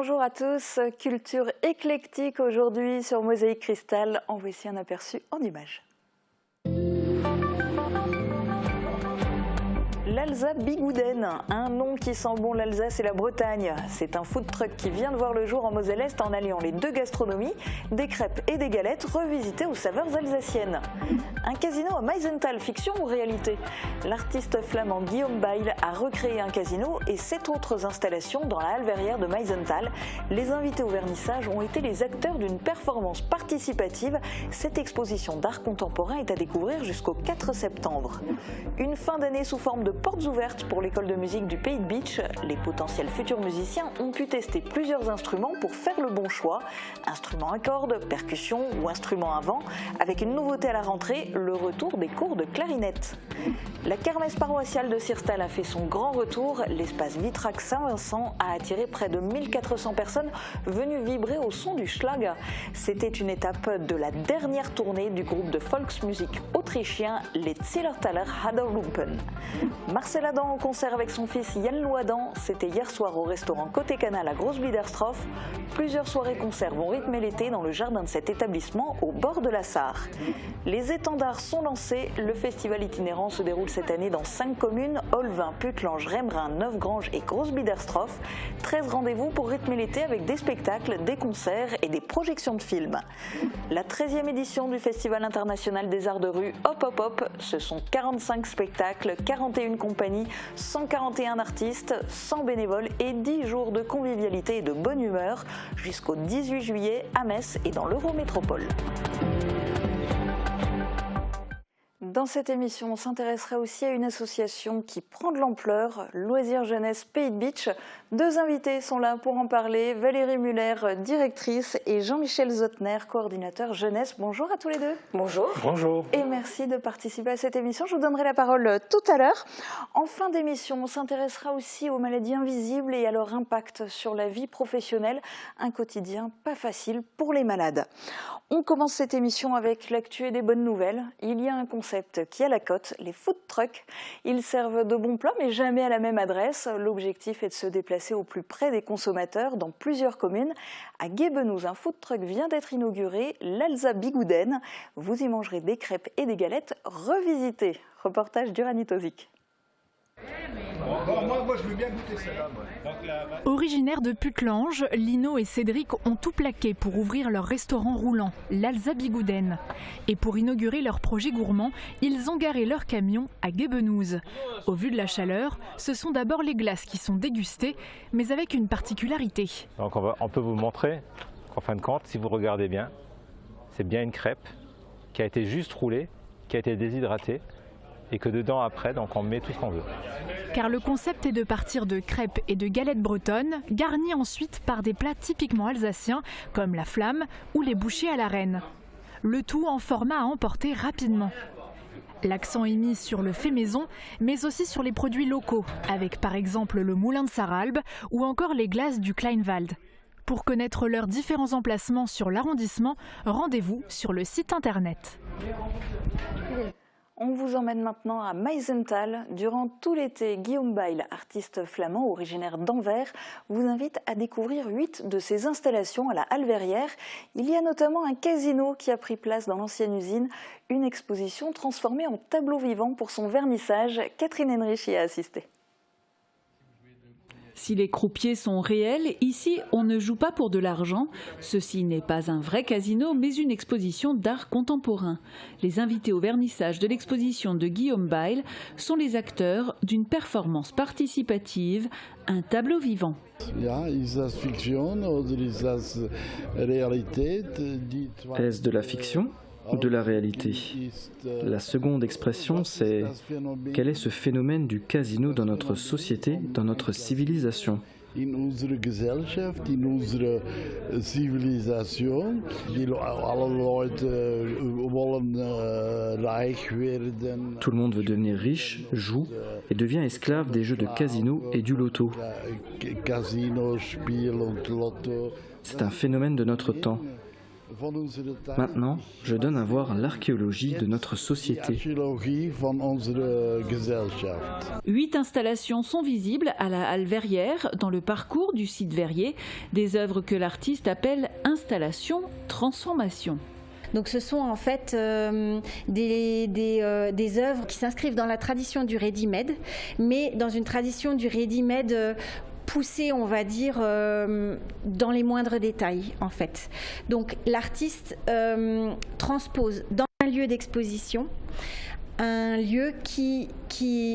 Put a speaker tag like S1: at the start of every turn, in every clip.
S1: Bonjour à tous, culture éclectique aujourd'hui sur Mosaïque Cristal. En voici un aperçu en images. L'Alsa Bigouden, un nom qui sent bon l'Alsace et la Bretagne. C'est un food truck qui vient de voir le jour en Moselle-Est en alliant les deux gastronomies, des crêpes et des galettes revisitées aux saveurs alsaciennes. Un casino à Meisenthal, fiction ou réalité? L'artiste flamand Guillaume Bail a recréé un casino et 7 autres installations dans la halle verrière de Meisenthal. Les invités au vernissage ont été les acteurs d'une performance participative. Cette exposition d'art contemporain est à découvrir jusqu'au 4 septembre. Une fin d'année sous forme de portes ouvertes pour l'école de musique du Pays de Bitche. Les potentiels futurs musiciens ont pu tester plusieurs instruments pour faire le bon choix. Instruments à cordes, percussions ou instruments à vent. Avec une nouveauté à la rentrée, le retour des cours de clarinette. La kermesse paroissiale de Sirstal a fait son grand retour. L'espace Vitrac Saint-Vincent a attiré près de 1400 personnes venues vibrer au son du Schlager. C'était une étape de la dernière tournée du groupe de Volksmusik autrichien les Zillertaler Haderlumpen. Marcel Adam en concert avec son fils Yann Lou Adam, c'était hier soir au restaurant Côté Canal à Grosse-Biederstroff. Plusieurs soirées-concerts vont rythmer l'été dans le jardin de cet établissement au bord de la Sarre. Les étendards sont lancés, le festival itinérant se déroule cette année dans 5 communes, Olvin, Putelange, Rembrun, Neufgrange et Grosse-Biederstroff. 13 rendez-vous pour rythmer l'été avec des spectacles, des concerts et des projections de films. La 13e édition du Festival international des arts de rue Hop Hop Hop, ce sont 45 spectacles, 41 compagnies, 141 artistes, 100 bénévoles et 10 jours de convivialité et de bonne humeur jusqu'au 18 juillet à Metz et dans l'Eurométropole. Dans cette émission, on s'intéressera aussi à une association qui prend de l'ampleur, Loisirs Jeunesse Pays de Bitche. 2 invités sont là pour en parler, Valérie Muller, directrice, et Jean-Michel Zotner, coordinateur jeunesse. Bonjour à tous les deux.
S2: Bonjour.
S3: Bonjour.
S1: Et merci de participer à cette émission. Je vous donnerai la parole tout à l'heure. En fin d'émission, on s'intéressera aussi aux maladies invisibles et à leur impact sur la vie professionnelle. Un quotidien pas facile pour les malades. On commence cette émission avec l'actu et des bonnes nouvelles. Il y a un concept qui a la cote, les food trucks. Ils servent de bons plats, mais jamais à la même adresse. L'objectif est de se déplacer au plus près des consommateurs dans plusieurs communes. À Guébenouz, un food truck vient d'être inauguré, l'Alsa Bigouden. Vous y mangerez des crêpes et des galettes revisitées. Reportage d'Uranie Tozic.
S3: Moi, je veux bien goûter celle-là.
S4: Originaires de Putelange, Lino et Cédric ont tout plaqué pour ouvrir leur restaurant roulant, l'Alsa Bigouden. Et pour inaugurer leur projet gourmand, ils ont garé leur camion à Guébenouz. Au vu de la chaleur, ce sont d'abord les glaces qui sont dégustées, mais avec une particularité.
S5: Donc on peut vous montrer qu'en fin de compte, si vous regardez bien, c'est bien une crêpe qui a été juste roulée, qui a été déshydratée, et que dedans après, donc on met tout ce qu'on veut.
S4: Car le concept est de partir de crêpes et de galettes bretonnes, garnies ensuite par des plats typiquement alsaciens, comme la flamme ou les bouchées à la reine. Le tout en format à emporter rapidement. L'accent est mis sur le fait maison, mais aussi sur les produits locaux, avec par exemple le moulin de Sarralbe ou encore les glaces du Kleinwald. Pour connaître leurs différents emplacements sur l'arrondissement, rendez-vous sur le site internet.
S1: On vous emmène maintenant à Meisenthal. Durant tout l'été, Guillaume Bail, artiste flamand originaire d'Anvers, vous invite à découvrir 8 de ses installations à la halle verrière. Il y a notamment un casino qui a pris place dans l'ancienne usine, une exposition transformée en tableau vivant pour son vernissage. Catherine Henrich y a assisté.
S6: Si les croupiers sont réels, ici on ne joue pas pour de l'argent. Ceci n'est pas un vrai casino, mais une exposition d'art contemporain. Les invités au vernissage de l'exposition de Guillaume Bail sont les acteurs d'une performance participative, un tableau vivant.
S7: Est-ce de la fiction ou de la réalité? La seconde expression, c'est quel est ce phénomène du casino dans notre société, dans notre civilisation?
S8: In unsere Gesellschaft, in unsere Zivilisation. Alle Leute wollen reich werden.
S7: Tout le monde veut devenir riche, joue et devient esclave des jeux de casino et du loto.
S8: Casino, Spiel und Lotto.
S7: C'est un phénomène de notre temps. Maintenant, je donne à voir l'archéologie de notre société.
S6: 8 installations sont visibles à la Halle Verrières, dans le parcours du site Verrier, des œuvres que l'artiste appelle installations transformation.
S2: Donc ce sont en fait des œuvres qui s'inscrivent dans la tradition du ready-made, mais dans une tradition du ready-made poussée, on va dire, dans les moindres détails en fait. Donc l'artiste transpose dans un lieu d'exposition un lieu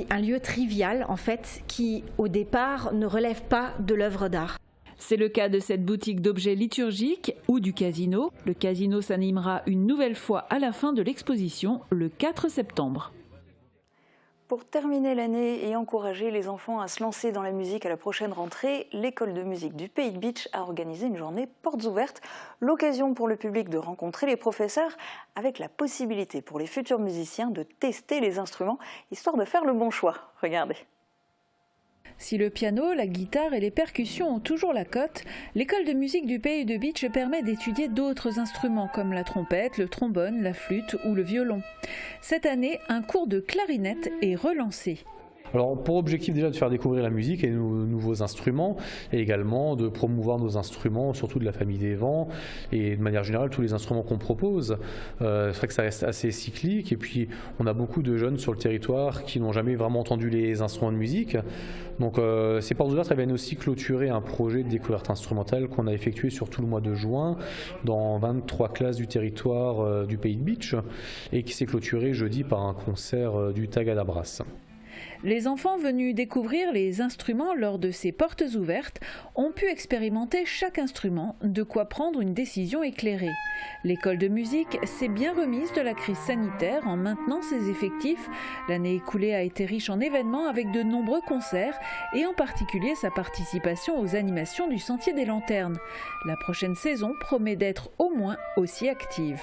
S2: un lieu trivial en fait, qui au départ ne relève pas de l'œuvre d'art.
S6: C'est le cas de cette boutique d'objets liturgiques ou du casino. Le casino s'animera une nouvelle fois à la fin de l'exposition, le 4 septembre.
S1: Pour terminer l'année et encourager les enfants à se lancer dans la musique à la prochaine rentrée, l'école de musique du Pays de Bitche a organisé une journée portes ouvertes, l'occasion pour le public de rencontrer les professeurs avec la possibilité pour les futurs musiciens de tester les instruments, histoire de faire le bon choix. Regardez.
S6: Si le piano, la guitare et les percussions ont toujours la cote, l'école de musique du Pays de Bitche permet d'étudier d'autres instruments comme la trompette, le trombone, la flûte ou le violon. Cette année, un cours de clarinette est relancé.
S3: Alors pour objectif déjà de faire découvrir la musique et nos nouveaux instruments, et également de promouvoir nos instruments, surtout de la famille des vents, et de manière générale tous les instruments qu'on propose. C'est vrai que ça reste assez cyclique, et puis on a beaucoup de jeunes sur le territoire qui n'ont jamais vraiment entendu les instruments de musique. Donc ces portes ouvertes viennent aussi clôturer un projet de découverte instrumentale qu'on a effectué sur tout le mois de juin dans 23 classes du territoire du Pays de Bitche, et qui s'est clôturé jeudi par un concert du Tagada Brass.
S6: Les enfants venus découvrir les instruments lors de ces portes ouvertes ont pu expérimenter chaque instrument, de quoi prendre une décision éclairée. L'école de musique s'est bien remise de la crise sanitaire en maintenant ses effectifs. L'année écoulée a été riche en événements avec de nombreux concerts et en particulier sa participation aux animations du Sentier des Lanternes. La prochaine saison promet d'être au moins aussi active.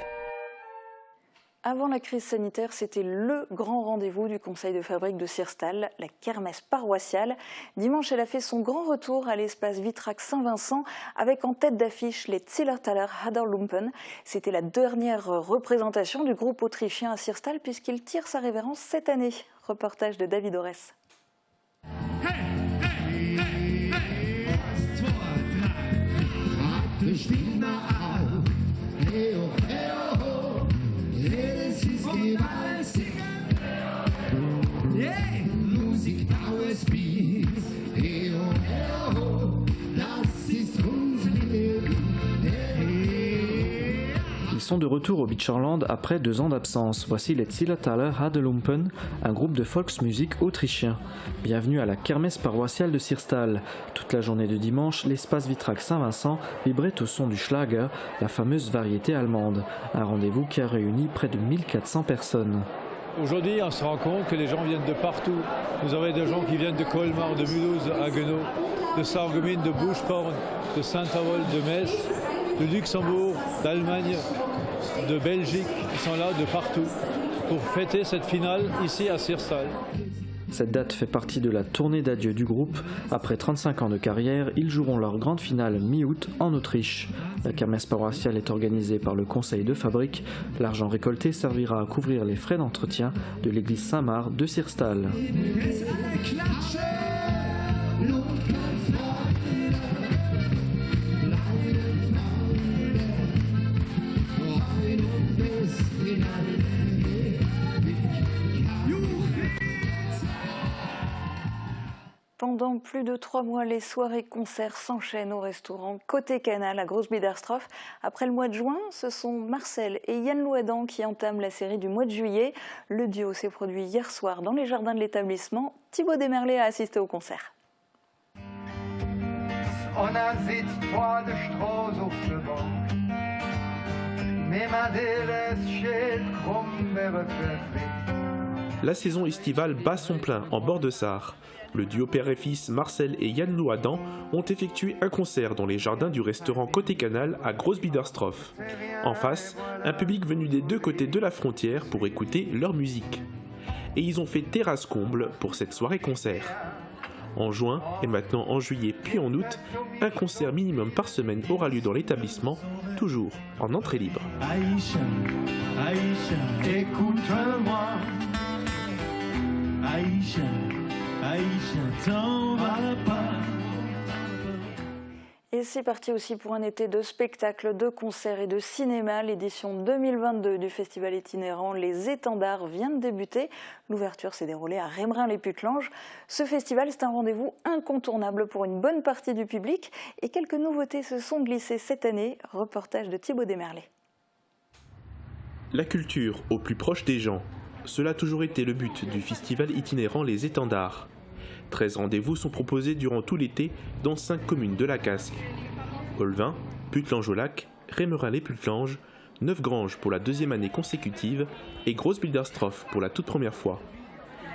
S1: Avant la crise sanitaire, c'était le grand rendez-vous du conseil de fabrique de Sirstal, la kermesse paroissiale. Dimanche, elle a fait son grand retour à l'espace Vitrac Saint-Vincent avec en tête d'affiche les Zillertaler Haderlumpen. C'était la dernière représentation du groupe autrichien à Sirstal puisqu'il tire sa révérence cette année. Reportage de David Orès.
S7: Ils sont de retour au Beacherland après 2 ans d'absence. Voici les Zillertaler Haderlumpen, un groupe de Volksmusik autrichien. Bienvenue à la kermesse paroissiale de Sirstal. Toute la journée de dimanche, l'espace Vitrac Saint-Vincent vibrait au son du Schlager, la fameuse variété allemande. Un rendez-vous qui a réuni près de 1400 personnes.
S9: Aujourd'hui, on se rend compte que les gens viennent de partout. Vous avez des gens qui viennent de Colmar, de Mulhouse, de Haguenau, de Sarreguemines, de Buchborn, de Saint-Avold, de Metz, de Luxembourg, d'Allemagne, de Belgique. Ils sont là de partout pour fêter cette finale ici à Sirstal.
S7: Cette date fait partie de la tournée d'adieu du groupe. Après 35 ans de carrière, ils joueront leur grande finale mi-août en Autriche. La kermesse paroissiale est organisée par le conseil de fabrique. L'argent récolté servira à couvrir les frais d'entretien de l'église Saint-Marc de Sirstal.
S1: Pendant plus de 3 mois, les soirées-concerts s'enchaînent au restaurant Côté Canal à Großbiederstroff. Après le mois de juin, ce sont Marcel et Yann Louadan qui entament la série du mois de juillet. Le duo s'est produit hier soir dans les jardins de l'établissement. Thibaut Desmerlet a assisté au concert.
S10: La saison estivale bat son plein en bord de Sarre. Le duo père et fils Marcel et Yann Louadan ont effectué un concert dans les jardins du restaurant Côté Canal à Großbiederstroff. En face, un public venu des 2 côtés de la frontière pour écouter leur musique. Et ils ont fait terrasse comble pour cette soirée concert. En juin et maintenant en juillet puis en août, un concert minimum par semaine aura lieu dans l'établissement, toujours en entrée libre.
S11: Aïcha, Aïcha, écoute-moi. Aïcha, Aïcha, t'en vas pas.
S1: Et c'est parti aussi pour un été de spectacles, de concerts et de cinéma. L'édition 2022 du festival itinérant Les Étendards vient de débuter. L'ouverture s'est déroulée à Rémerin-les-Putelanges. Ce festival, c'est un rendez-vous incontournable pour une bonne partie du public. Et quelques nouveautés se sont glissées cette année. Reportage de Thibaut Desmerlet.
S10: La culture au plus proche des gens. Cela a toujours été le but du festival itinérant Les Étendards. 13 rendez-vous sont proposés durant tout l'été dans 5 communes de la Casque. Olvin, Putelange-au-Lac, Rémerin-les-Putelanges, Neufgrange pour la 2e année consécutive et Groß-Bildersdorf pour la toute première fois.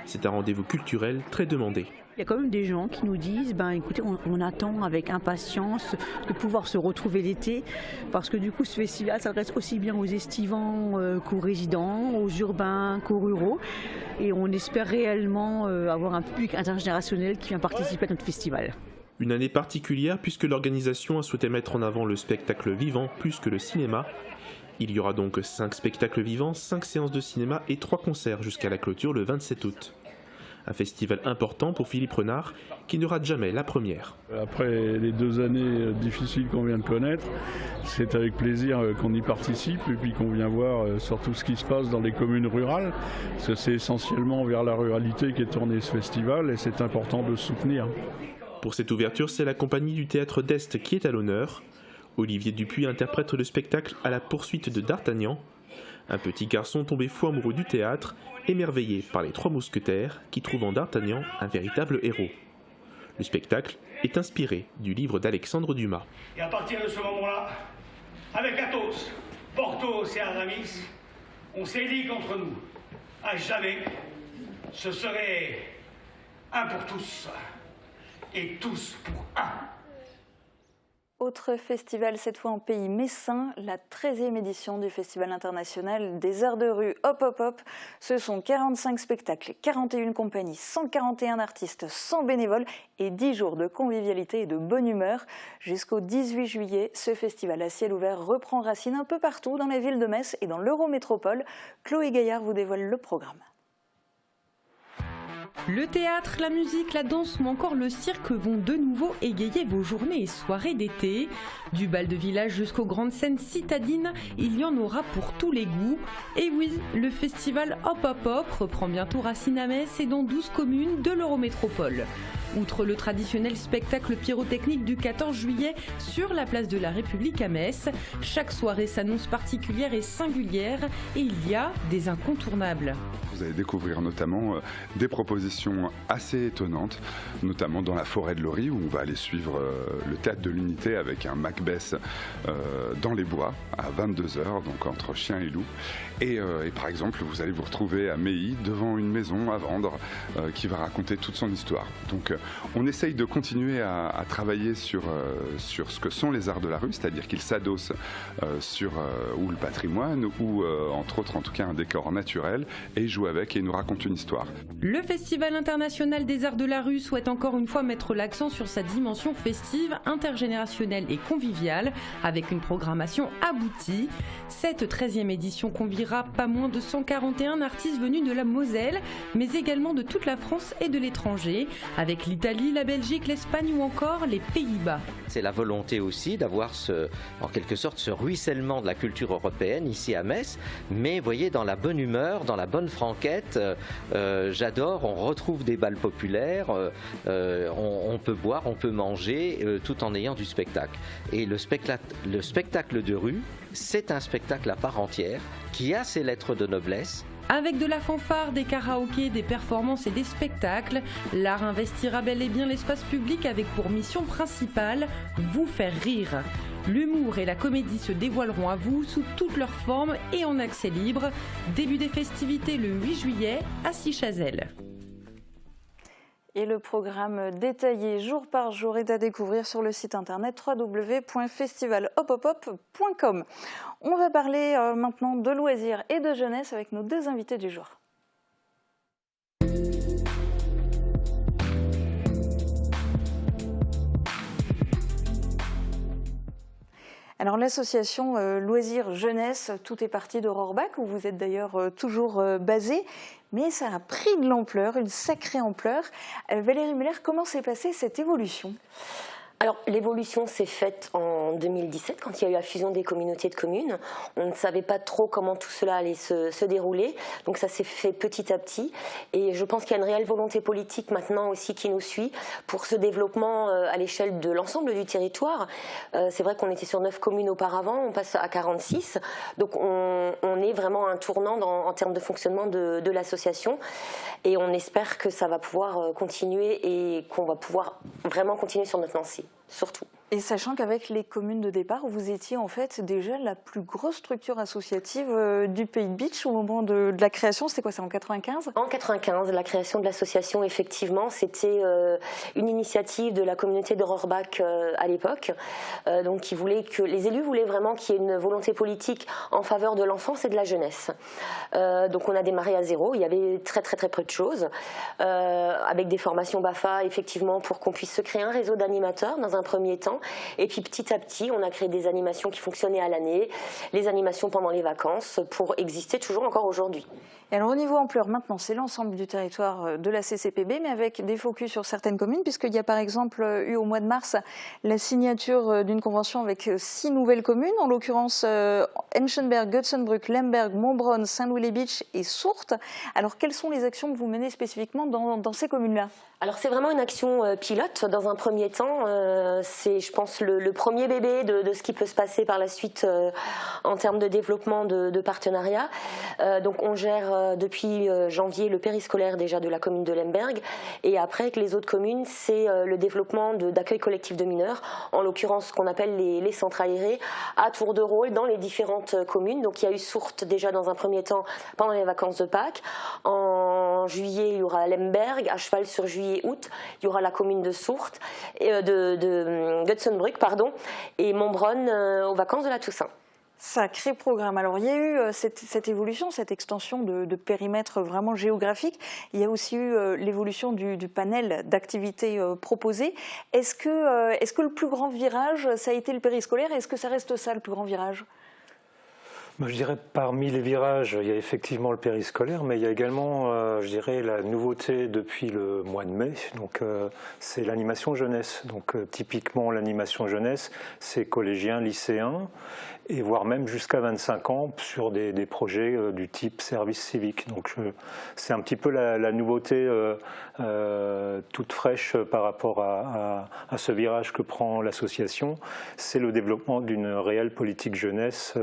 S10: C'est un rendez-vous culturel très demandé.
S12: Il y a quand même des gens qui nous disent, écoutez, on attend avec impatience de pouvoir se retrouver l'été, parce que du coup ce festival s'adresse aussi bien aux estivants qu'aux résidents, aux urbains qu'aux ruraux, et on espère réellement avoir un public intergénérationnel qui vient participer à notre festival.
S10: Une année particulière puisque l'organisation a souhaité mettre en avant le spectacle vivant plus que le cinéma. Il y aura donc 5 spectacles vivants, 5 séances de cinéma et 3 concerts jusqu'à la clôture le 27 août. Un festival important pour Philippe Renard, qui ne rate jamais la première.
S13: Après les 2 années difficiles qu'on vient de connaître, c'est avec plaisir qu'on y participe et puis qu'on vient voir surtout ce qui se passe dans les communes rurales. Parce que c'est essentiellement vers la ruralité qu'est tourné ce festival et c'est important de le soutenir.
S10: Pour cette ouverture, c'est la compagnie du Théâtre d'Est qui est à l'honneur. Olivier Dupuis interprète le spectacle à la poursuite de D'Artagnan, un petit garçon tombé fou amoureux du théâtre, émerveillé par les 3 mousquetaires qui trouvent en D'Artagnan un véritable héros. Le spectacle est inspiré du livre d'Alexandre Dumas.
S14: Et à partir de ce moment-là, avec Athos, Porthos et Aramis, on s'est dit qu'entre nous, à jamais, ce serait un pour tous et tous pour un.
S1: Autre festival, cette fois en pays messin, la 13e édition du Festival international des arts de rue Hop Hop Hop. Ce sont 45 spectacles, 41 compagnies, 141 artistes, 100 bénévoles et 10 jours de convivialité et de bonne humeur. Jusqu'au 18 juillet, ce festival à ciel ouvert reprend racine un peu partout dans les villes de Metz et dans l'Eurométropole. Chloé Gaillard vous dévoile le programme.
S15: Le théâtre, la musique, la danse ou encore le cirque vont de nouveau égayer vos journées et soirées d'été. Du bal de village jusqu'aux grandes scènes citadines, il y en aura pour tous les goûts. Et oui, le festival Hop Hop Hop reprend bientôt racine à Metz et dans 12 communes de l'Eurométropole. Outre le traditionnel spectacle pyrotechnique du 14 juillet sur la place de la République à Metz, chaque soirée s'annonce particulière et singulière et il y a des incontournables.
S16: Vous allez découvrir notamment des propositions assez étonnantes, notamment dans la forêt de Laurie où on va aller suivre le théâtre de l'Unité avec un Macbeth dans les bois à 22h, donc entre chien et loup. Et par exemple, vous allez vous retrouver à Meilly devant une maison à vendre qui va raconter toute son histoire. Donc on essaye de continuer à travailler sur ce que sont les arts de la rue, c'est-à-dire qu'ils s'adossent sur ou le patrimoine ou entre autres en tout cas un décor naturel et ils jouent avec et ils nous racontent une histoire.
S15: Le Festival international des arts de la rue souhaite encore une fois mettre l'accent sur sa dimension festive, intergénérationnelle et conviviale avec une programmation aboutie. Cette 13e édition conviera pas moins de 141 artistes venus de la Moselle, mais également de toute la France et de l'étranger, avec l'Italie, la Belgique, l'Espagne ou encore les Pays-Bas.
S17: C'est la volonté aussi d'avoir en quelque sorte ce ruissellement de la culture européenne ici à Metz, mais vous voyez, dans la bonne humeur, dans la bonne franquette, j'adore, on retrouve des bals populaires, on peut boire, on peut manger, tout en ayant du spectacle. Et le spectacle de rue, c'est un spectacle à part entière qui a ses lettres de noblesse.
S15: Avec de la fanfare, des karaokés, des performances et des spectacles, l'art investira bel et bien l'espace public avec pour mission principale vous faire rire. L'humour et la comédie se dévoileront à vous sous toutes leurs formes et en accès libre. Début des festivités le 8 juillet à Sichazel.
S1: Et le programme détaillé jour par jour est à découvrir sur le site internet www.festivalhopopop.com. On va parler maintenant de loisirs et de jeunesse avec nos 2 invités du jour. Alors l'association Loisirs Jeunesse, tout est parti de Rohrbach, où vous êtes d'ailleurs toujours basé, mais ça a pris de l'ampleur, une sacrée ampleur. Valérie Muller, comment s'est passée cette évolution ?
S18: Alors l'évolution s'est faite en 2017 quand il y a eu la fusion des communautés de communes. On ne savait pas trop comment tout cela allait se dérouler, donc ça s'est fait petit à petit et je pense qu'il y a une réelle volonté politique maintenant aussi qui nous suit pour ce développement à l'échelle de l'ensemble du territoire. C'est vrai qu'on était sur 9 communes auparavant, on passe à 46, donc on est vraiment à un tournant en termes de fonctionnement de l'association et on espère que ça va pouvoir continuer et qu'on va pouvoir vraiment continuer sur notre lancée. Surtout.
S1: Et sachant qu'avec les communes de départ, vous étiez en fait déjà la plus grosse structure associative du Pays de Bitche au moment de la création, c'était quoi, c'est en 95 ?
S18: En 95, la création de l'association, effectivement, c'était une initiative de la communauté de Rohrbach à l'époque. Donc les élus voulaient vraiment qu'il y ait une volonté politique en faveur de l'enfance et de la jeunesse. Donc on a démarré à zéro, il y avait très peu de choses, avec des formations BAFA, effectivement, pour qu'on puisse se créer un réseau d'animateurs dans un premier temps. Et puis petit à petit, on a créé des animations qui fonctionnaient à l'année, les animations pendant les vacances, pour exister toujours encore aujourd'hui.
S1: Et alors au niveau ampleur, maintenant, c'est l'ensemble du territoire de la CCPB, mais avec des focus sur certaines communes, puisqu'il y a par exemple eu au mois de mars la signature d'une convention avec 6 nouvelles communes, en l'occurrence Enchenberg, Götzenbrück, Lemberg, Montbronn, Saint-Louis-les-Bitches et Sourtes. Alors quelles sont les actions que vous menez spécifiquement dans ces communes-là ?
S18: Alors c'est vraiment une action pilote dans un premier temps. C'est, je pense, le premier bébé de ce qui peut se passer par la suite en termes de développement de partenariat. Donc on gère depuis janvier le périscolaire déjà de la commune de Lemberg. Et après, avec les autres communes, c'est le développement d'accueil collectif de mineurs, en l'occurrence ce qu'on appelle les centres aérés, à tour de rôle dans les différentes communes. Donc il y a eu Sourtes déjà dans un premier temps pendant les vacances de Pâques. En juillet, il y aura Lemberg, à cheval sur juillet-août. Il y aura la commune de Sourtes, de Götzenbrück, et Montbronn aux vacances de la Toussaint.
S1: Sacré programme. Alors il y a eu cette évolution, cette extension de périmètre vraiment géographique. Il y a aussi eu l'évolution du panel d'activités proposées. Est-ce que le plus grand virage, ça a été le périscolaire ? Est-ce que ça reste ça, le plus grand virage ?
S19: Je dirais parmi les virages, il y a effectivement le périscolaire, mais il y a également, je dirais, la nouveauté depuis le mois de mai. Donc, c'est l'animation jeunesse. Donc, typiquement, l'animation jeunesse, c'est collégiens, lycéens, et voire même jusqu'à 25 ans sur des projets du type service civique. Donc, c'est un petit peu la nouveauté toute fraîche par rapport à ce virage que prend l'association. C'est le développement d'une réelle politique jeunesse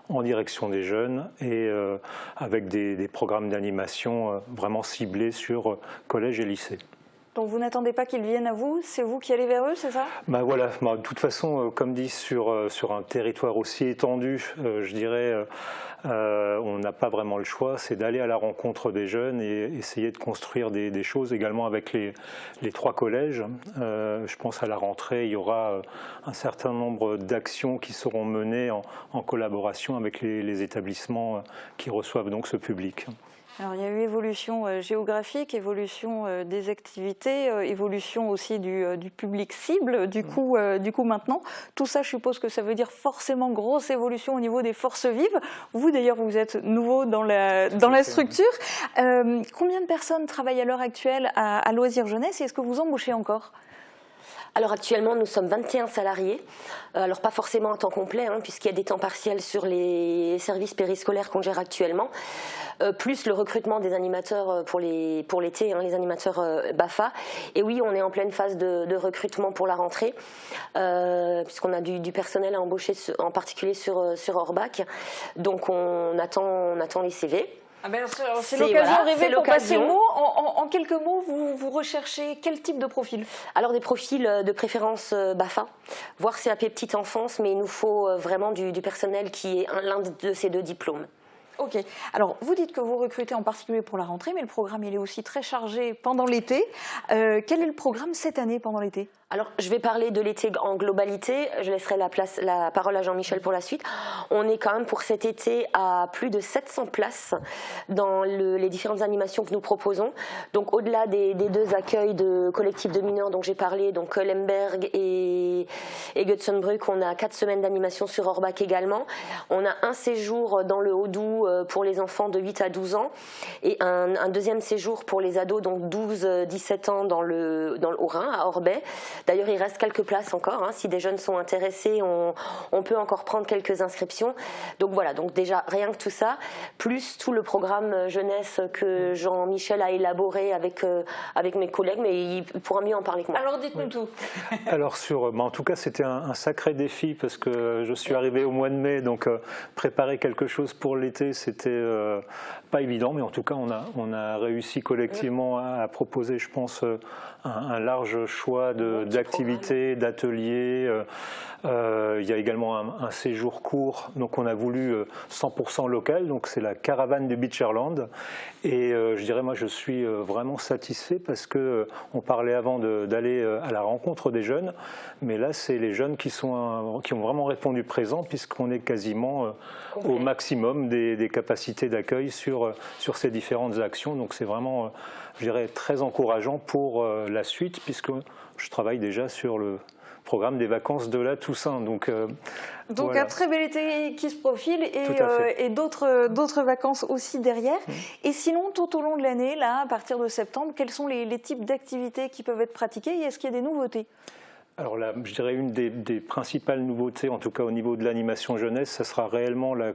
S19: en direction des jeunes et avec des programmes d'animation vraiment ciblés sur collège et lycée.
S1: Donc vous n'attendez pas qu'ils viennent à vous, c'est vous qui allez vers eux, c'est ça ?
S19: Voilà, de toute façon, comme dit, sur un territoire aussi étendu, je dirais, on n'a pas vraiment le choix, c'est d'aller à la rencontre des jeunes et essayer de construire des choses également avec les 3 collèges. Je pense à la rentrée, il y aura un certain nombre d'actions qui seront menées en collaboration avec les établissements qui reçoivent donc ce public.
S1: Alors il y a eu évolution géographique, évolution des activités, évolution aussi du public cible, du coup maintenant. Tout ça, je suppose que ça veut dire forcément grosse évolution au niveau des forces vives. Vous d'ailleurs, vous êtes nouveau dans la structure. Combien de personnes travaillent à l'heure actuelle à Loisirs Jeunesse et est-ce que vous embauchez encore ?
S18: Alors actuellement, nous sommes 21 salariés, alors pas forcément à temps complet, puisqu'il y a des temps partiels sur les services périscolaires qu'on gère actuellement, plus le recrutement des animateurs pour l'été, les animateurs BAFA. Et oui, on est en pleine phase de recrutement pour la rentrée, puisqu'on a du personnel à embaucher, en particulier sur Rohrbach. Donc on attend les CV.
S1: C'est l'occasion rêvée pour passer le mot. En quelques mots, vous recherchez quel type de profil ?
S18: Alors des profils de préférence BAFA, voire CAP petite enfance, mais il nous faut vraiment du personnel qui ait l'un de ces 2 diplômes.
S1: Ok. Alors, vous dites que vous recrutez en particulier pour la rentrée, mais le programme il est aussi très chargé pendant l'été. Quel est le programme cette année pendant l'été ?
S18: Alors, je vais parler de l'été en globalité. Je laisserai la parole à Jean-Michel pour la suite. On est quand même pour cet été à plus de 700 places dans les différentes animations que nous proposons. Donc, au-delà des 2 accueils de collectifs de mineurs dont j'ai parlé, donc Lemberg et Götzenbrück, on a 4 semaines d'animation sur Orbach également. On a un séjour dans le Haut-Doubs pour les enfants de 8 à 12 ans et un deuxième séjour pour les ados, donc 12-17 ans dans le Haut-Rhin, à Orbay. D'ailleurs, il reste quelques places encore. Si des jeunes sont intéressés, on peut encore prendre quelques inscriptions. Donc voilà, donc déjà rien que tout ça, plus tout le programme jeunesse que Jean-Michel a élaboré avec mes collègues, mais il pourra mieux en parler que moi.
S1: Alors dites-nous tout.
S19: Alors en tout cas, c'était un sacré défi parce que je suis arrivé au mois de mai, donc préparer quelque chose pour l'été, c'était pas évident, mais en tout cas, on a réussi collectivement à proposer, je pense, un large choix d'activités, d'ateliers. Il y a également un séjour court, donc on a voulu 100% local, donc c'est la caravane du Beacherland. Et je dirais, moi, je suis vraiment satisfait parce que on parlait avant d'aller à la rencontre des jeunes, mais là, c'est les jeunes qui ont vraiment répondu présent puisqu'on est quasiment au maximum des capacités d'accueil sur ces différentes actions. Donc c'est vraiment, je dirais, très encourageant pour la suite puisque je travaille déjà sur le programme des vacances de la Toussaint. Donc voilà.
S1: Un très bel été qui se profile et d'autres vacances aussi derrière. Et sinon, tout au long de l'année, là, à partir de septembre, quels sont les types d'activités qui peuvent être pratiquées et est-ce qu'il y a des nouveautés ?
S19: Alors là, je dirais une des principales nouveautés, en tout cas au niveau de l'animation jeunesse, ça sera réellement le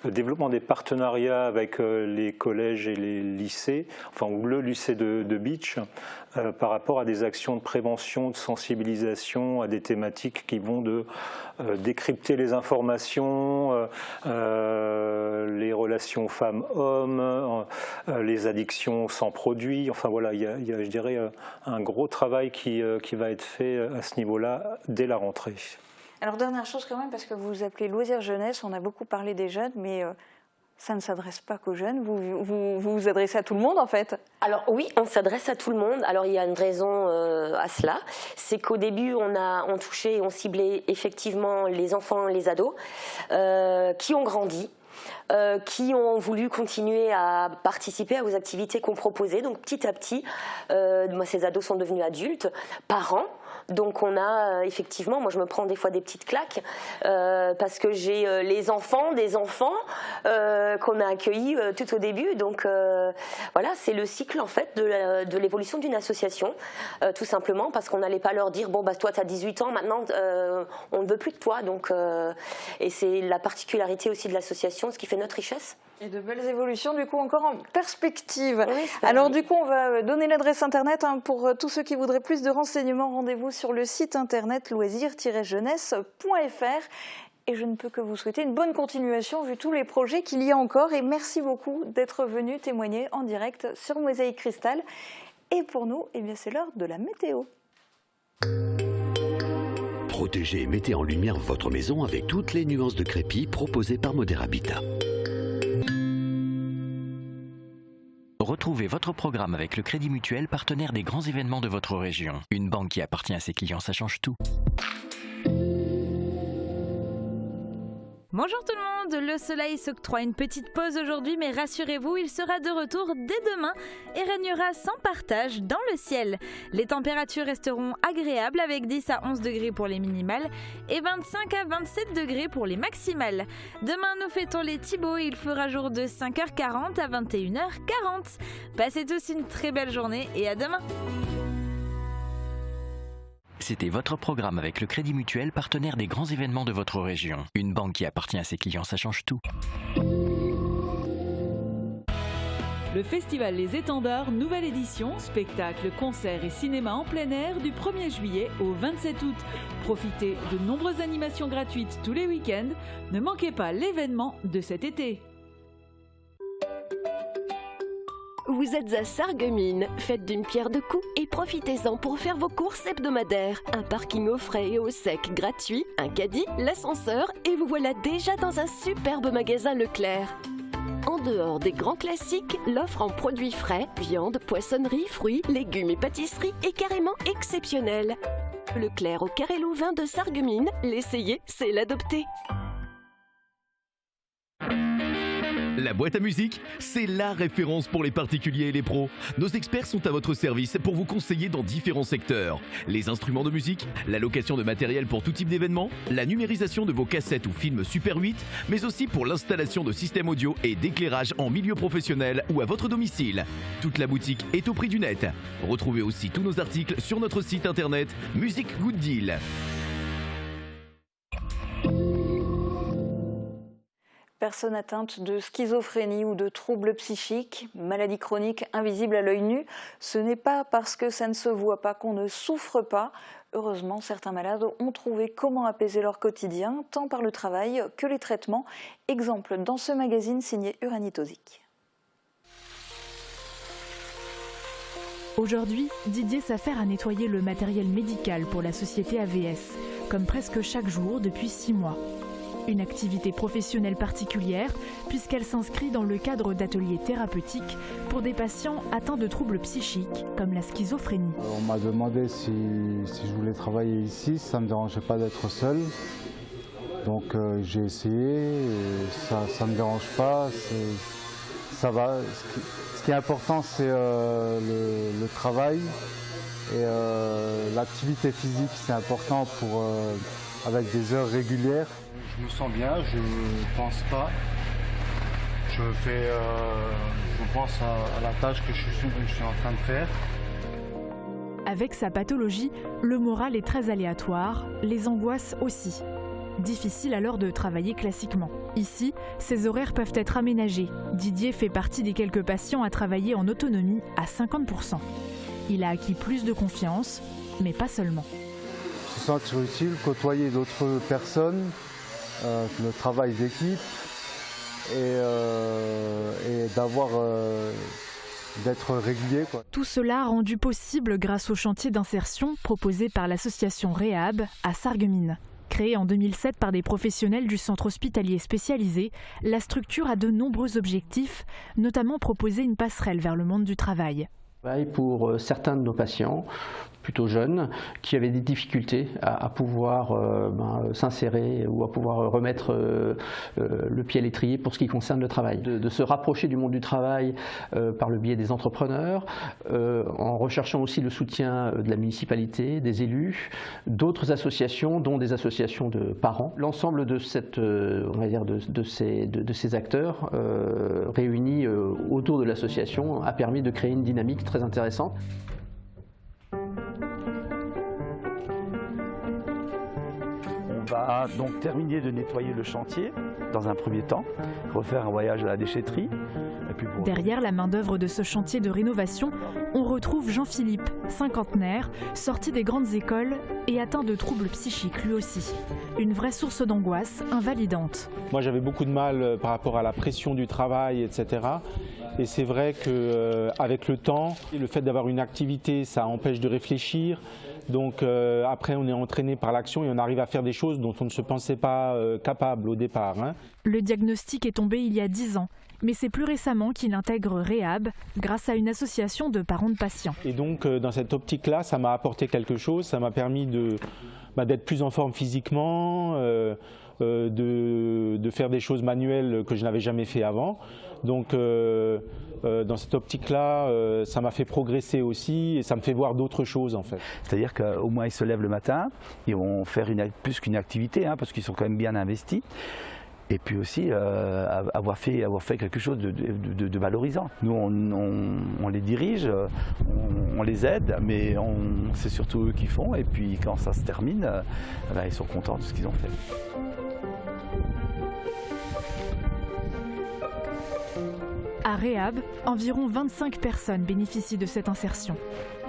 S19: développement des partenariats avec les collèges et les lycées, ou le lycée de Bitche, par rapport à des actions de prévention, de sensibilisation, à des thématiques qui vont de décrypter les informations, les relations femmes-hommes, les addictions sans produits. Enfin voilà, il y a, je dirais, un gros travail qui va être fait à ce niveau-là dès la rentrée.
S1: Alors dernière chose quand même, parce que vous vous appelez Loisirs Jeunesse, on a beaucoup parlé des jeunes, mais ça ne s'adresse pas qu'aux jeunes, vous vous adressez à tout le monde en fait.
S18: Alors oui, on s'adresse à tout le monde. Alors il y a une raison à cela, c'est qu'au début on touchait et on ciblait effectivement les enfants, les ados, qui ont grandi. Qui ont voulu continuer à participer aux activités qu'on proposait. Donc petit à petit, ces ados sont devenus adultes, parents. Donc on a effectivement, moi je me prends des fois des petites claques parce que j'ai les enfants des enfants qu'on a accueillis tout au début. Donc voilà, c'est le cycle en fait de l'évolution d'une association, tout simplement parce qu'on n'allait pas leur dire bon bah toi tu as 18 ans maintenant on ne veut plus de toi. Donc et c'est la particularité aussi de l'association, ce qui fait notre richesse.
S1: Et de belles évolutions, du coup, encore en perspective. Oui, alors, du coup, on va donner l'adresse internet pour tous ceux qui voudraient plus de renseignements. Rendez-vous sur le site internet loisirs-jeunesse.fr. Et je ne peux que vous souhaiter une bonne continuation vu tous les projets qu'il y a encore. Et merci beaucoup d'être venu témoigner en direct sur Mosaïque Cristal. Et pour nous, c'est l'heure de la météo.
S20: Protégez et mettez en lumière votre maison avec toutes les nuances de crépi proposées par Modèle Habitat.
S21: Retrouvez votre programme avec le Crédit Mutuel, partenaire des grands événements de votre région. Une banque qui appartient à ses clients, ça change tout.
S22: Bonjour tout le monde, le soleil s'octroie une petite pause aujourd'hui, mais rassurez-vous, il sera de retour dès demain et régnera sans partage dans le ciel. Les températures resteront agréables avec 10 à 11 degrés pour les minimales et 25 à 27 degrés pour les maximales. Demain, nous fêtons les Thibauts et il fera jour de 5h40 à 21h40. Passez tous une très belle journée et à demain.
S21: C'était votre programme avec le Crédit Mutuel, partenaire des grands événements de votre région. Une banque qui appartient à ses clients, ça change tout.
S6: Le festival Les Étendards, nouvelle édition, spectacle, concerts et cinéma en plein air du 1er juillet au 27 août. Profitez de nombreuses animations gratuites tous les week-ends. Ne manquez pas l'événement de cet été.
S4: Vous êtes à Sarreguemines, faites d'une pierre deux coups et profitez-en pour faire vos courses hebdomadaires. Un parking au frais et au sec gratuit, un caddie, l'ascenseur et vous voilà déjà dans un superbe magasin Leclerc. En dehors des grands classiques, l'offre en produits frais, viande, poissonnerie, fruits, légumes et pâtisseries est carrément exceptionnelle. Leclerc au Carré Louvain de Sarreguemines, l'essayer, c'est l'adopter.
S5: La boîte à musique, c'est la référence pour les particuliers et les pros. Nos experts sont à votre service pour vous conseiller dans différents secteurs. Les instruments de musique, la location de matériel pour tout type d'événement, la numérisation de vos cassettes ou films Super 8, mais aussi pour l'installation de systèmes audio et d'éclairage en milieu professionnel ou à votre domicile. Toute la boutique est au prix du net. Retrouvez aussi tous nos articles sur notre site internet Music Good Deal.
S1: Personnes atteintes de schizophrénie ou de troubles psychiques, maladies chroniques invisibles à l'œil nu, ce n'est pas parce que ça ne se voit pas qu'on ne souffre pas. Heureusement, certains malades ont trouvé comment apaiser leur quotidien, tant par le travail que les traitements. Exemple dans ce magazine signé Uranie Tozic.
S23: Aujourd'hui, Didier s'affaire à nettoyer le matériel médical pour la société AVS, comme presque chaque jour depuis 6 mois. Une activité professionnelle particulière puisqu'elle s'inscrit dans le cadre d'ateliers thérapeutiques pour des patients atteints de troubles psychiques comme la schizophrénie.
S24: On m'a demandé si je voulais travailler ici, ça ne me dérangeait pas d'être seul. Donc j'ai essayé, et ça ne me dérange pas, ça va. Ce qui est important c'est le travail et l'activité physique, c'est important avec des heures régulières. Je me sens bien, je ne pense pas. Je pense à la tâche que je suis en train de faire.
S23: Avec sa pathologie, le moral est très aléatoire, les angoisses aussi. Difficile alors de travailler classiquement. Ici, ses horaires peuvent être aménagés. Didier fait partie des quelques patients à travailler en autonomie à 50%. Il a acquis plus de confiance, mais pas seulement.
S24: Se sentir utile, côtoyer d'autres personnes, le travail d'équipe et d'être régulier, quoi.
S23: Tout cela rendu possible grâce au chantier d'insertion proposé par l'association Réhab à Sarreguemines. Créée en 2007 par des professionnels du centre hospitalier spécialisé, la structure a de nombreux objectifs, notamment proposer une passerelle vers le monde du travail.
S25: Pour certains de nos patients, plutôt jeunes, qui avaient des difficultés à pouvoir s'insérer ou à pouvoir remettre le pied à l'étrier pour ce qui concerne le travail. De se rapprocher du monde du travail par le biais des entrepreneurs, en recherchant aussi le soutien de la municipalité, des élus, d'autres associations, dont des associations de parents. L'ensemble de ces acteurs réunis autour de l'association a permis de créer une dynamique très intéressante.
S26: On va donc terminer de nettoyer le chantier dans un premier temps, refaire un voyage à la déchetterie. Et puis
S23: Derrière la main-d'œuvre de ce chantier de rénovation, on retrouve Jean-Philippe, cinquantenaire, sorti des grandes écoles et atteint de troubles psychiques lui aussi. Une vraie source d'angoisse invalidante.
S27: Moi j'avais beaucoup de mal par rapport à la pression du travail, etc. Et c'est vrai qu'avec le temps, le fait d'avoir une activité, ça empêche de réfléchir. Donc après, on est entraîné par l'action et on arrive à faire des choses dont on ne se pensait pas capable au départ.
S23: Le diagnostic est tombé il y a 10 ans. Mais c'est plus récemment qu'il intègre Réhab grâce à une association de parents de patients.
S27: Et donc dans cette optique-là, ça m'a apporté quelque chose. Ça m'a permis d'être plus en forme physiquement, de faire des choses manuelles que je n'avais jamais fait avant. Donc dans cette optique-là, ça m'a fait progresser aussi et ça me fait voir d'autres choses en fait.
S26: C'est-à-dire qu'au moins ils se lèvent le matin, ils vont faire plus qu'une activité parce qu'ils sont quand même bien investis. Et puis aussi avoir fait quelque chose de valorisant. Nous, on les dirige, on les aide, mais c'est surtout eux qui font. Et puis quand ça se termine, ils sont contents de ce qu'ils ont fait.
S23: À Réhab, environ 25 personnes bénéficient de cette insertion.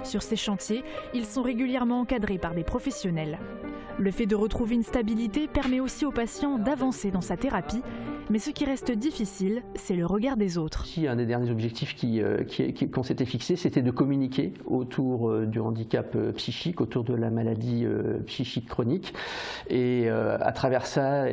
S23: Sur ces chantiers, ils sont régulièrement encadrés par des professionnels. Le fait de retrouver une stabilité permet aussi au patient d'avancer dans sa thérapie, mais ce qui reste difficile, c'est le regard des autres.
S25: Un des derniers objectifs qu'on s'était fixé, c'était de communiquer autour du handicap psychique, autour de la maladie psychique chronique, et à travers ça,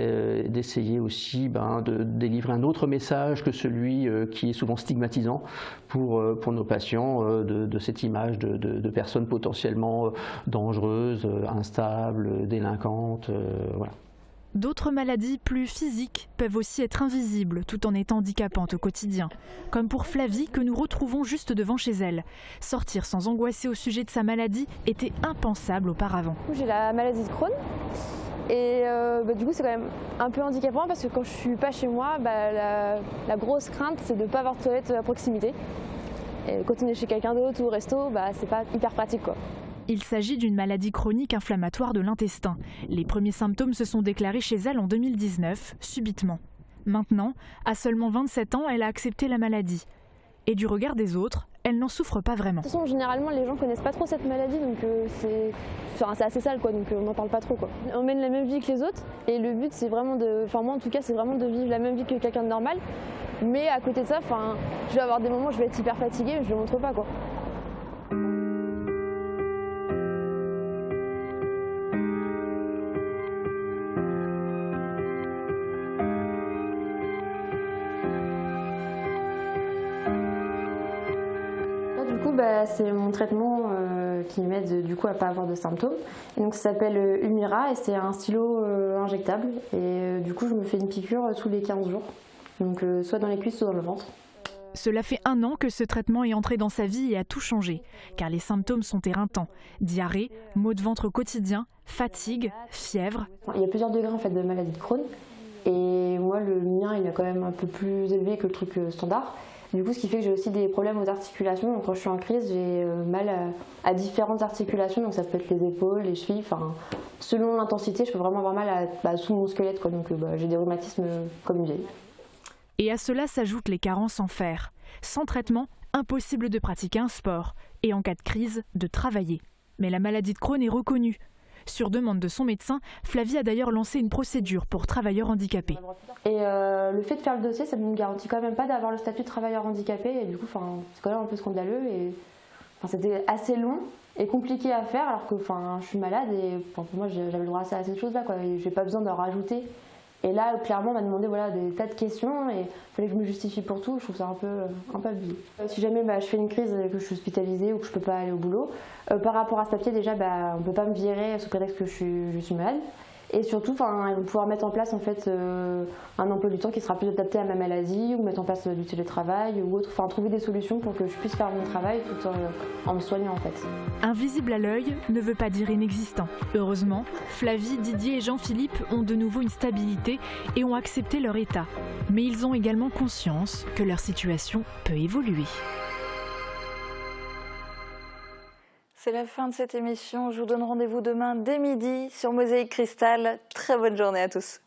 S25: d'essayer aussi de délivrer un autre message que celui qui est souvent stigmatisant pour nos patients, de cette image de personnes potentiellement dangereuses, instables, délinquantes, voilà.
S23: D'autres maladies plus physiques peuvent aussi être invisibles tout en étant handicapantes au quotidien. Comme pour Flavie que nous retrouvons juste devant chez elle. Sortir sans angoisser au sujet de sa maladie était impensable auparavant.
S2: J'ai la maladie de Crohn et du coup c'est quand même un peu handicapant parce que quand je suis pas chez moi, la grosse crainte c'est de ne pas avoir de toilette à proximité. Et quand on est chez quelqu'un d'autre ou au resto, c'est pas hyper pratique quoi.
S23: Il s'agit d'une maladie chronique inflammatoire de l'intestin. Les premiers symptômes se sont déclarés chez elle en 2019, subitement. Maintenant, à seulement 27 ans, elle a accepté la maladie. Et du regard des autres, elle n'en souffre pas vraiment.
S2: De toute façon, généralement, les gens connaissent pas trop cette maladie, donc c'est assez sale, quoi, donc on n'en parle pas trop, quoi. On mène la même vie que les autres, et le but, c'est vraiment moi en tout cas, c'est vraiment de vivre la même vie que quelqu'un de normal. Mais à côté de ça, je vais avoir des moments où je vais être hyper fatiguée, mais je le montre pas, quoi. C'est mon traitement qui m'aide du coup à pas avoir de symptômes. Et donc ça s'appelle Humira et c'est un stylo injectable. Et du coup je me fais une piqûre tous les 15 jours. Donc soit dans les cuisses, soit dans le ventre.
S23: Cela fait 1 an que ce traitement est entré dans sa vie et a tout changé, car les symptômes sont éreintants. Diarrhée, maux de ventre quotidien, fatigue, fièvre.
S2: Il y a plusieurs degrés en fait de maladie de Crohn. Et moi le mien il est quand même un peu plus élevé que le truc standard. Du coup, ce qui fait que j'ai aussi des problèmes aux articulations. Donc, quand je suis en crise, j'ai mal à différentes articulations. Donc, ça peut être les épaules, les chevilles. Selon l'intensité, je peux vraiment avoir mal sous mon squelette, quoi. Donc, j'ai des rhumatismes comme une vieille.
S23: Et à cela s'ajoutent les carences en fer. Sans traitement, impossible de pratiquer un sport. Et en cas de crise, de travailler. Mais la maladie de Crohn est reconnue. Sur demande de son médecin, Flavie a d'ailleurs lancé une procédure pour travailleurs handicapés.
S2: Et le fait de faire le dossier, ça ne me garantit quand même pas d'avoir le statut de travailleur handicapé. Et du coup, c'est quand même un peu scandaleux. Et c'était assez long et compliqué à faire alors que je suis malade et pour moi, j'avais le droit à ces choses-là. Je n'ai pas besoin d'en rajouter. Et là, clairement, on m'a demandé des tas de questions et il fallait que je me justifie pour tout. Je trouve ça un peu abusé. Si jamais je fais une crise, que je suis hospitalisée ou que je ne peux pas aller au boulot, par rapport à ce papier, déjà, on ne peut pas me virer sous prétexte que je suis malade. Et surtout, ils vont pouvoir mettre en place en fait, un emploi du temps qui sera plus adapté à ma maladie ou mettre en place du télétravail ou autre. Trouver des solutions pour que je puisse faire mon travail tout en me soignant en fait.
S23: Invisible à l'œil ne veut pas dire inexistant. Heureusement, Flavie, Didier et Jean-Philippe ont de nouveau une stabilité et ont accepté leur état. Mais ils ont également conscience que leur situation peut évoluer.
S1: C'est la fin de cette émission. Je vous donne rendez-vous demain dès midi sur Mosaïque Cristal. Très bonne journée à tous.